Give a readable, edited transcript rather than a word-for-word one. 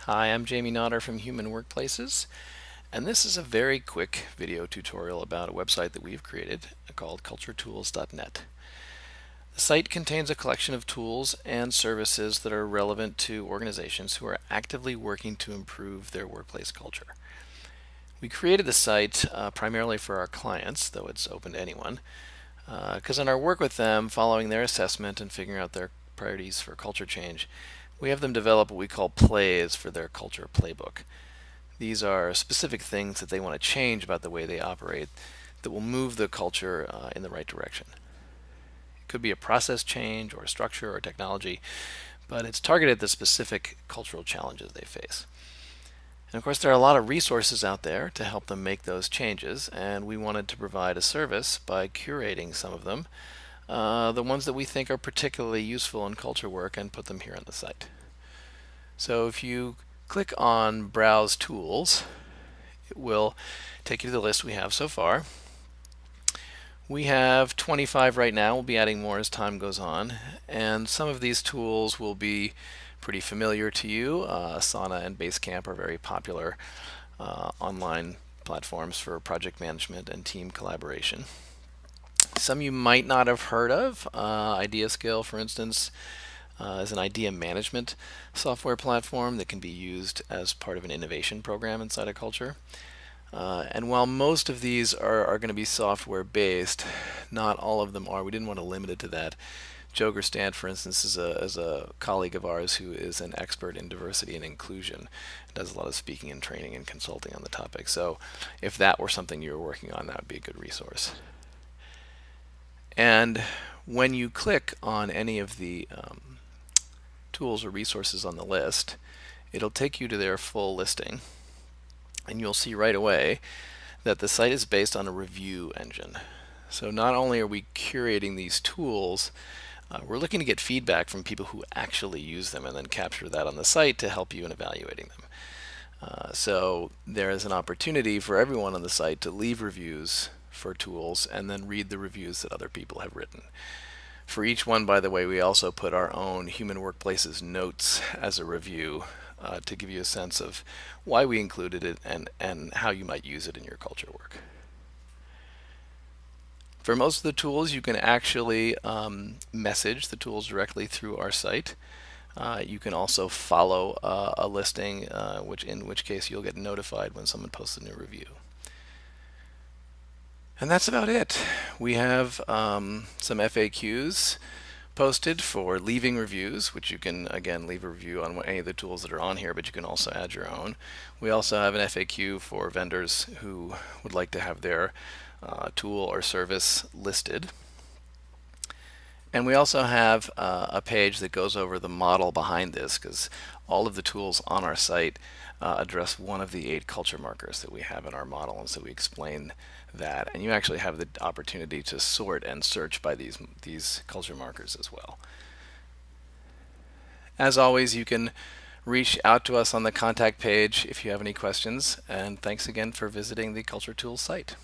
Hi, I'm Jamie Nodder from Human Workplaces, and this is a very quick video tutorial about a website that we've created called culturetools.net. The site contains a collection of tools and services that are relevant to organizations who are actively working to improve their workplace culture. We created the site primarily for our clients, though it's open to anyone, because in our work with them, following their assessment and figuring out their priorities for culture change, we have them develop what we call plays for their culture playbook. These are specific things that they want to change about the way they operate that will move the culture in the right direction. It could be a process change or a structure or technology, but it's targeted at the specific cultural challenges they face. And of course, there are a lot of resources out there to help them make those changes, and we wanted to provide a service by curating some of them, the ones that we think are particularly useful in culture work, and put them here on the site. So if you click on Browse Tools, it will take you to the list we have so far. We have 25 right now. We'll be adding more as time goes on. And some of these tools will be pretty familiar to you. Asana and Basecamp are very popular online platforms for project management and team collaboration. Some you might not have heard of. IdeaScale, for instance, is an idea management software platform that can be used as part of an innovation program inside a culture. And while most of these are going to be software based, not all of them are. We didn't want to limit it to that. Joe Gerstand, for instance, is a colleague of ours who is an expert in diversity and inclusion, does a lot of speaking and training and consulting on the topic. So if that were something you were working on, that would be a good resource. And when you click on any of the tools or resources on the list, it'll take you to their full listing. And you'll see right away that the site is based on a review engine. So not only are we curating these tools, we're looking to get feedback from people who actually use them and then capture that on the site to help you in evaluating them. So there is an opportunity for everyone on the site to leave reviews for tools and then read the reviews that other people have written. For each one, by the way, we also put our own Human Workplaces notes as a review to give you a sense of why we included it and how you might use it in your culture work. For most of the tools, you can actually message the tools directly through our site. You can also follow a listing, in which case you'll get notified when someone posts a new review. And that's about it. We have some FAQs posted for leaving reviews, which you can, again, leave a review on any of the tools that are on here, but you can also add your own. We also have an FAQ for vendors who would like to have their tool or service listed. And we also have a page that goes over the model behind this, because all of the tools on our site address one of the 8 culture markers that we have in our model, and so we explain that. And you actually have the opportunity to sort and search by these culture markers as well. As always, you can reach out to us on the contact page if you have any questions, and thanks again for visiting the Culture Tools site.